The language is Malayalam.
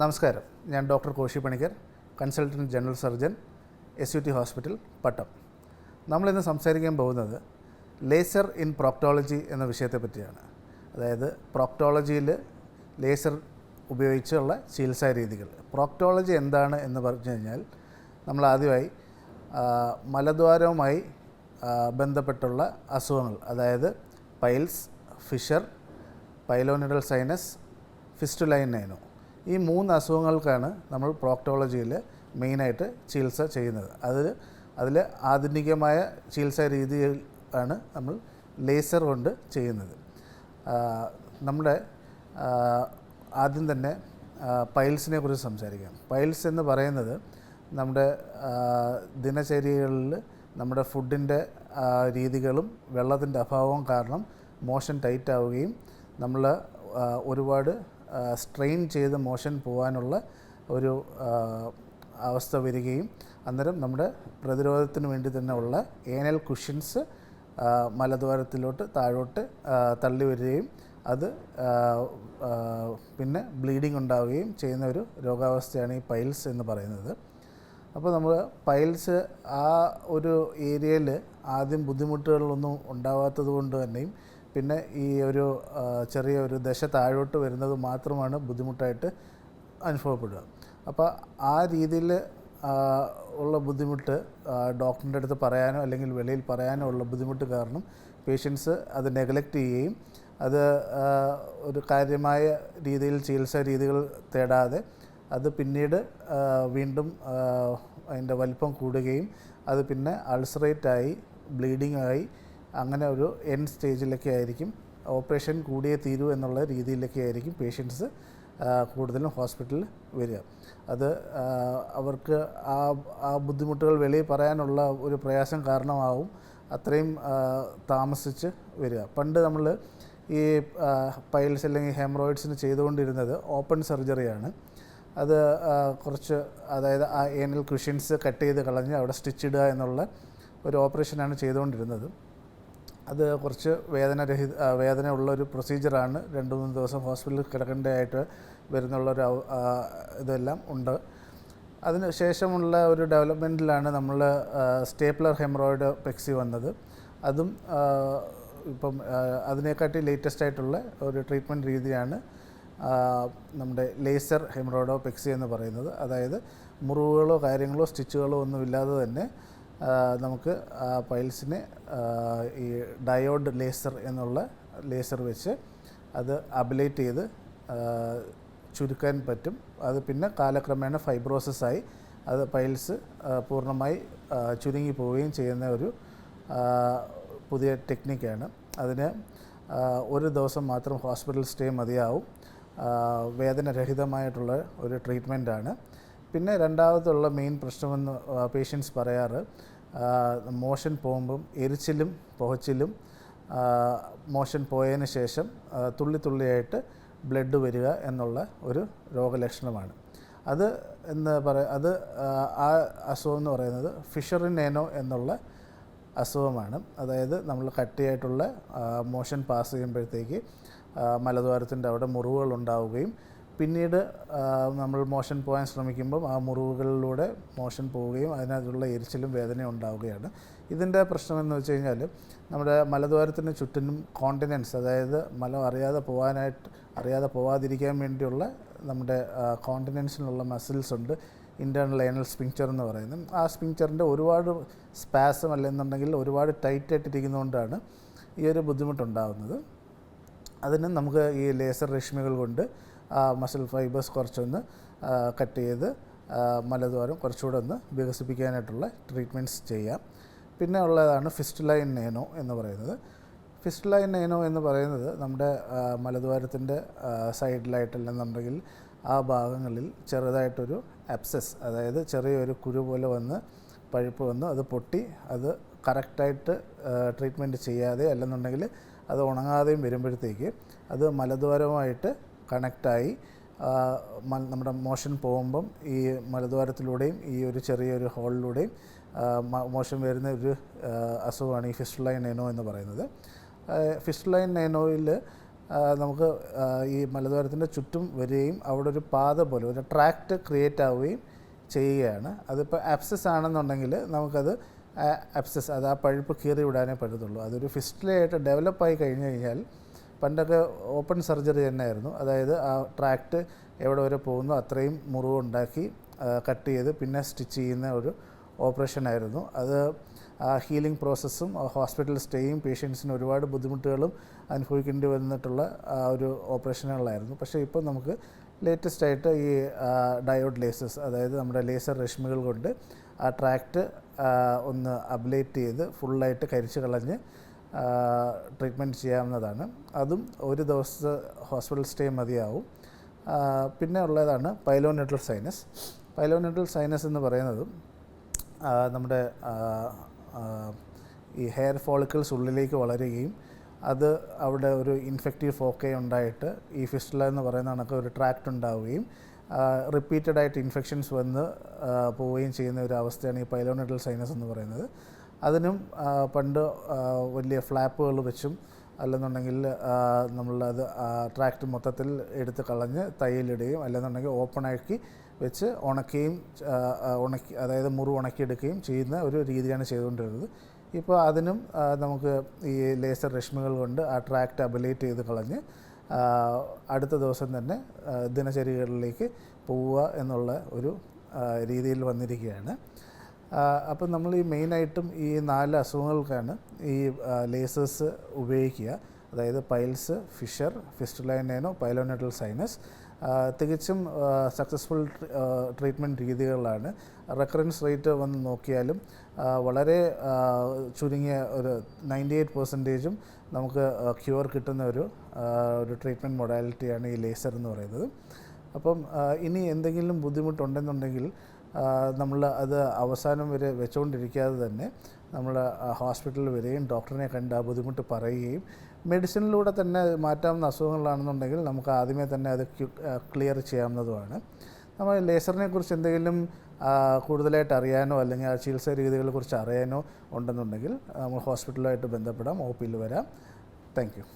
നമസ്കാരം, ഞാൻ doctor Koshy Panicker, consultant general surgeon, SUT hospital, Pattom. നമ്മളിന്ന് സംസാരിക്കാൻ പോകുന്നത് ലേസർ ഇൻ പ്രോക്ടോളജി എന്ന വിഷയത്തെ പറ്റിയാണ്. അതായത് പ്രോക്ടോളജിയിൽ ലേസർ ഉപയോഗിച്ചുള്ള ചികിത്സാ രീതികൾ. പ്രോക്ടോളജി എന്താണ് എന്ന് പറഞ്ഞു കഴിഞ്ഞാൽ, നമ്മൾ ആദ്യമായി മലദ്വാരവുമായി ബന്ധപ്പെട്ടുള്ള അസുഖങ്ങൾ, അതായത് പൈൽസ്, ഫിഷർ, പൈലോനിഡൽ സൈനസ്, ഫിസ്റ്റുലൈൻ നൈനോ, ഈ 3 അസുഖങ്ങൾക്കാണ് നമ്മൾ പ്രോക്ടോളജിയിൽ മെയിനായിട്ട് ചികിത്സ ചെയ്യുന്നത്. അതിൽ ആധുനികമായ ചികിത്സാ രീതികൾ ആണ് നമ്മൾ ലേസർ കൊണ്ട് ചെയ്യുന്നത്. നമ്മുടെ ആദ്യം തന്നെ പൈൽസിനെ കുറിച്ച് സംസാരിക്കാം. പൈൽസ് എന്ന് പറയുന്നത് നമ്മുടെ ദിനചര്യകളിൽ നമ്മുടെ ഫുഡിൻ്റെ രീതികളും വെള്ളത്തിൻ്റെ അഭാവവും കാരണം മോഷൻ ടൈറ്റ് ആവുകയും നമ്മൾ ഒരുപാട് സ്ട്രെയിൻ ചെയ്ത് മോഷൻ പോകാനുള്ള ഒരു അവസ്ഥ വരികയും അന്നേരം നമ്മുടെ പ്രതിരോധത്തിന് വേണ്ടി തന്നെ ഉള്ള ഏനൽ കുഷ്യൻസ് മലദ്വാരത്തിലോട്ട് താഴോട്ട് തള്ളി വരികയും അത് പിന്നെ ബ്ലീഡിങ് ഉണ്ടാവുകയും ചെയ്യുന്ന ഒരു രോഗാവസ്ഥയാണ് ഈ പൈൽസ് എന്ന് പറയുന്നത്. അപ്പോൾ നമ്മൾ പൈൽസ് ആ ഒരു ഏരിയയിൽ ആദ്യം ബുദ്ധിമുട്ടുകളൊന്നും ഉണ്ടാവാത്തത് കൊണ്ട് തന്നെയും പിന്നെ ഈ ഒരു ചെറിയ ഒരു ദശ താഴോട്ട് വരുന്നത് മാത്രമാണ് ബുദ്ധിമുട്ടായിട്ട് അനുഭവപ്പെടുക. അപ്പോൾ ആ രീതിയിൽ ഉള്ള ബുദ്ധിമുട്ട് ഡോക്ടറിൻ്റെ അടുത്ത് പറയാനോ അല്ലെങ്കിൽ വെളിയിൽ പറയാനോ ഉള്ള ബുദ്ധിമുട്ട് കാരണം പേഷ്യൻസ് അത് നെഗ്ലക്റ്റ് ചെയ്യുകയും അത് ഒരു കാര്യമായ രീതിയിൽ ചികിത്സാ രീതികൾ തേടാതെ അത് പിന്നീട് വീണ്ടും അതിൻ്റെ വലിപ്പം കൂടുകയും അത് പിന്നെ അൾസറേറ്റായി ബ്ലീഡിംഗ് ആയി അങ്ങനെ ഒരു എൻഡ് സ്റ്റേജിലൊക്കെ ആയിരിക്കും, ഓപ്പറേഷൻ കൂടിയേ തീരൂ എന്നുള്ള രീതിയിലൊക്കെ ആയിരിക്കും പേഷ്യൻസ് കൂടുതലും ഹോസ്പിറ്റലിൽ വരിക. അത് അവർക്ക് ആ ബുദ്ധിമുട്ടുകൾ വെളിയിൽ പറയാനുള്ള ഒരു പ്രയാസം കാരണമാവും അത്രയും താമസിച്ച് വരിക. പണ്ട് നമ്മൾ ഈ പൈൽസ് അല്ലെങ്കിൽ ഹെമറോയിഡ്സിന് ചെയ്തുകൊണ്ടിരുന്നത് ഓപ്പൺ സർജറിയാണ്. അത് കുറച്ച്, അതായത് ആ ഏനൽ കുഷ്യൻസ് കട്ട് ചെയ്ത് കളഞ്ഞ് അവിടെ സ്റ്റിച്ച് ഇടുക എന്നുള്ള ഒരു ഓപ്പറേഷനാണ് ചെയ്തുകൊണ്ടിരുന്നത്. അത് കുറച്ച് വേദന ഉള്ളൊരു പ്രൊസീജിയറാണ്. 2-3 ദിവസം ഹോസ്പിറ്റലിൽ കിടക്കേണ്ടതായിട്ട് വരുന്നുള്ളൊരു ഇതെല്ലാം ഉണ്ട്. അതിന് ശേഷമുള്ള ഒരു ഡെവലപ്മെൻറ്റിലാണ് നമ്മൾ സ്റ്റേപ്ലർ ഹെമറോയിഡ് പെക്സി വന്നത്. അതും ഇപ്പം അതിനെക്കാട്ടി ലേറ്റസ്റ്റ് ആയിട്ടുള്ള ഒരു ട്രീറ്റ്മെൻറ്റ് രീതിയാണ് നമ്മുടെ ലേസർ ഹെമറോയിഡോ പെക്സി എന്ന് പറയുന്നത്. അതായത് മുറിവുകളോ കാര്യങ്ങളോ സ്റ്റിച്ചുകളോ ഒന്നുമില്ലാതെ തന്നെ നമുക്ക് പൈൽസിനെ ഈ ഡയോഡ് ലേസർ എന്നുള്ള ലേസർ വെച്ച് അത് അബിലേറ്റ് ചെയ്ത് ചുരുക്കാൻ പറ്റും. അത് പിന്നെ കാലക്രമേണ ഫൈബ്രോസിസായി അത് പൈൽസ് പൂർണ്ണമായി ചുരുങ്ങി പോവുകയും ചെയ്യുന്ന ഒരു പുതിയ ടെക്നിക്കാണ്. അതിന് ഒരു ദിവസം മാത്രം ഹോസ്പിറ്റൽ സ്റ്റേ മതിയാവും. വേദനരഹിതമായിട്ടുള്ള ഒരു ട്രീറ്റ്മെൻറ്റാണ്. പിന്നെ രണ്ടാമതുള്ള മെയിൻ പ്രശ്നമെന്ന് പേഷ്യൻസ് പറയാറ്, മോഷൻ പോകുമ്പം എരിച്ചിലും പുകച്ചിലും, മോഷൻ പോയതിന് ശേഷം തുള്ളിയായിട്ട് ബ്ലഡ് വരിക എന്നുള്ള ഒരു രോഗലക്ഷണമാണ്. അത് ആ അസുഖം എന്ന് പറയുന്നത് ഫിഷറിൻ നൈനോ എന്നുള്ള അസുഖമാണ്. അതായത് നമ്മൾ കട്ടിയായിട്ടുള്ള മോഷൻ പാസ് ചെയ്യുമ്പോഴത്തേക്ക് മലദ്വാരത്തിൻ്റെ അവിടെ മുറിവുകൾ ഉണ്ടാവുകയും പിന്നീട് നമ്മൾ മോഷൻ പോകാൻ ശ്രമിക്കുമ്പം ആ മുറിവുകളിലൂടെ മോഷൻ പോവുകയും അതിനകത്തുള്ള എരിച്ചിലും വേദനയും ഉണ്ടാവുകയാണ്. ഇതിൻ്റെ പ്രശ്നമെന്ന് വെച്ച് കഴിഞ്ഞാൽ നമ്മുടെ മലദ്വാരത്തിന് ചുറ്റിനും കോണ്ടിനൻസ്, അതായത് മലം അറിയാതെ പോവാതിരിക്കാൻ വേണ്ടിയുള്ള നമ്മുടെ കോണ്ടിനൻസിനുള്ള മസിൽസ് ഉണ്ട്. ഇൻറ്റേർണൽ ഏനൽ സ്പിങ്ക്ചർ എന്ന് പറയുന്നത്. ആ സ്പിങ്ക്ചറിൻ്റെ ഒരുപാട് സ്പാസം അല്ലെന്നുണ്ടെങ്കിൽ ഒരുപാട് ടൈറ്റായിട്ടിരിക്കുന്നതുകൊണ്ടാണ് ഈ ഒരു ബുദ്ധിമുട്ടുണ്ടാകുന്നത്. അതിന് നമുക്ക് ഈ ലേസർ രശ്മികൾ കൊണ്ട് മസിൽ ഫൈബേഴ്സ് കുറച്ചൊന്ന് കട്ട് ചെയ്ത് മലദ്വാരം കുറച്ചുകൂടെ ഒന്ന് വികസിപ്പിക്കാനായിട്ടുള്ള ട്രീറ്റ്മെൻറ്റ്സ് ചെയ്യാം. പിന്നെ ഉള്ളതാണ് ഫിസ്റ്റുലൈൻ നൈനോ എന്ന് പറയുന്നത്. ഫിസ്റ്റുലൈൻ നൈനോ എന്ന് പറയുന്നത് നമ്മുടെ മലദ്വാരത്തിൻ്റെ സൈഡിലായിട്ടല്ലെന്നുണ്ടെങ്കിൽ ആ ഭാഗങ്ങളിൽ ചെറുതായിട്ടൊരു അബ്സസ്, അതായത് ചെറിയൊരു കുരു പോലെ വന്ന് പഴുപ്പ് വന്ന് അത് പൊട്ടി അത് കറക്റ്റായിട്ട് ട്രീറ്റ്മെൻറ്റ് ചെയ്യാതെ അല്ലെന്നുണ്ടെങ്കിൽ അത് ഉണങ്ങാതെയും വരുമ്പോഴത്തേക്ക് അത് മലദ്വാരവുമായിട്ട് കണക്റ്റായി നമ്മുടെ മോഷൻ പോകുമ്പം ഈ മലദ്വാരത്തിലൂടെയും ഈ ഒരു ചെറിയൊരു ഹോളിലൂടെയും മോഷൻ വരുന്ന ഒരു അസുഖമാണ് ഈ ഫിസ്റ്റുലൈൻ നൈനോ എന്ന് പറയുന്നത്. ഫിസ്റ്റുല ഇൻ നൈനോയിൽ നമുക്ക് ഈ മലദ്വാരത്തിൻ്റെ ചുറ്റും വരികയും അവിടെ ഒരു പാത പോലെ ഒരു ട്രാക്റ്റ് ക്രിയേറ്റ് ആവുകയും ചെയ്യുകയാണ്. അതിപ്പോൾ ആപ്സസ് ആണെന്നുണ്ടെങ്കിൽ നമുക്കത് ആപ്സസ് അത് ആ പഴുപ്പ് കീറി വിടാനേ പറ്റത്തുള്ളൂ. അതൊരു ഫിസ്റ്റുലയായിട്ട് ഡെവലപ്പായി കഴിഞ്ഞ് കഴിഞ്ഞാൽ പണ്ടൊക്കെ ഓപ്പൺ സർജറി തന്നെയായിരുന്നു. അതായത് ആ ട്രാക്റ്റ് എവിടെ വരെ പോകുന്നു അത്രയും മുറിവുണ്ടാക്കി കട്ട് ചെയ്ത് പിന്നെ സ്റ്റിച്ച് ചെയ്യുന്ന ഒരു ഓപ്പറേഷനായിരുന്നു. അത് ആ ഹീലിംഗ് പ്രോസസ്സും ഹോസ്പിറ്റൽ സ്റ്റേയും പേഷ്യൻസിന് ഒരുപാട് ബുദ്ധിമുട്ടുകളും അനുഭവിക്കേണ്ടി വന്നിട്ടുള്ള ഒരു ഓപ്പറേഷനുകളായിരുന്നു. പക്ഷേ ഇപ്പോൾ നമുക്ക് ലേറ്റസ്റ്റ് ആയിട്ട് ഈ ഡയോഡ് ലേസസ്, അതായത് നമ്മുടെ ലേസർ രശ്മികൾ കൊണ്ട് ആ ട്രാക്റ്റ് ഒന്ന് അബ്ലേറ്റ് ചെയ്ത് ഫുള്ളായിട്ട് കരിച്ച് കളഞ്ഞ് ട്രീറ്റ്മെൻറ്റ് ചെയ്യാവുന്നതാണ്. അതും ഒരു ദിവസത്തെ ഹോസ്പിറ്റൽ സ്റ്റേ മതിയാവും. പിന്നെ ഉള്ളതാണ് പൈലോനെട്രൽ സൈനസ്. പൈലോനെട്രൽ സൈനസ് എന്ന് പറയുന്നത് നമ്മുടെ ഈ ഹെയർ ഫോളിക്കിൾസ് ഉള്ളിലേക്ക് വളരുകയും അത് അവിടെ ഒരു ഇൻഫെക്റ്റീവ് ഫോക്കെ ഉണ്ടായിട്ട് ഈ ഫിസ്റ്റുല എന്ന് പറയുന്ന കണക്ക് ഒരു ട്രാക്റ്റ് ഉണ്ടാവുകയും റിപ്പീറ്റഡായിട്ട് ഇൻഫെക്ഷൻസ് വന്ന് പോവുകയും ചെയ്യുന്ന ഒരു അവസ്ഥയാണ് ഈ പൈലോനെട്രൽ സൈനസ് എന്ന് പറയുന്നത്. അതിനും പണ്ട് വലിയ ഫ്ലാപ്പുകൾ വെച്ചും അല്ലെന്നുണ്ടെങ്കിൽ നമ്മളത് ട്രാക്റ്റ് മൊത്തത്തിൽ എടുത്ത് കളഞ്ഞ് തയ്യലിടുകയും അല്ലെന്നുണ്ടെങ്കിൽ ഓപ്പണാക്കി വെച്ച് ഉണക്കി അതായത് മുറിവ് ഉണക്കിയെടുക്കുകയും ചെയ്യുന്ന ഒരു രീതിയാണ് ചെയ്തുകൊണ്ടിരുന്നത്. ഇപ്പോൾ അതിനും നമുക്ക് ഈ ലേസർ രശ്മികൾ കൊണ്ട് ആ ട്രാക്റ്റ് അബലേറ്റ് ചെയ്ത് കളഞ്ഞ് അടുത്ത ദിവസം തന്നെ ദിനചര്യകളിലേക്ക് പോവുക എന്നുള്ള ഒരു രീതിയിൽ വന്നിരിക്കുകയാണ്. അപ്പം നമ്മൾ ഈ മെയിനായിട്ടും ഈ 4 അസുഖങ്ങൾക്കാണ് ഈ ലേസേഴ്സ് ഉപയോഗിക്കുക. അതായത് piles, fissure, fistula in ano, pilonidal sinus. തികച്ചും സക്സസ്ഫുൾ ട്രീറ്റ്മെൻറ്റ് രീതികളാണ്. റെക്കറൻസ് റേറ്റ് വന്ന് നോക്കിയാലും വളരെ ചുരുങ്ങിയ ഒരു 98% നമുക്ക് ക്യൂർ കിട്ടുന്ന ഒരു ട്രീറ്റ്മെൻറ്റ് മൊഡാലിറ്റിയാണ് ഈ ലേസർ എന്ന് പറയുന്നത്. അപ്പം ഇനി എന്തെങ്കിലും ബുദ്ധിമുട്ടുണ്ടെന്നുണ്ടെങ്കിൽ നമ്മൾ അത് അവസാനം വരെ വെച്ചുകൊണ്ടിരിക്കാതെ തന്നെ നമ്മൾ ഹോസ്പിറ്റലിൽ വരികയും ഡോക്ടറിനെ കണ്ട് ആ ബുദ്ധിമുട്ട് പറയുകയും മെഡിസിനിലൂടെ തന്നെ മാറ്റാവുന്ന അസുഖങ്ങളാണെന്നുണ്ടെങ്കിൽ നമുക്ക് ആദ്യമേ തന്നെ അത് ക്ലിയർ ചെയ്യാവുന്നതുമാണ്. നമ്മൾ ലേസറിനെ കുറിച്ച് എന്തെങ്കിലും കൂടുതലായിട്ട് അറിയാനോ അല്ലെങ്കിൽ ആ ചികിത്സാ രീതികളെക്കുറിച്ച് അറിയാനോ ഉണ്ടെന്നുണ്ടെങ്കിൽ നമ്മൾ ഹോസ്പിറ്റലുമായിട്ട് ബന്ധപ്പെടാം, OPയിൽ വരാം. Thank you.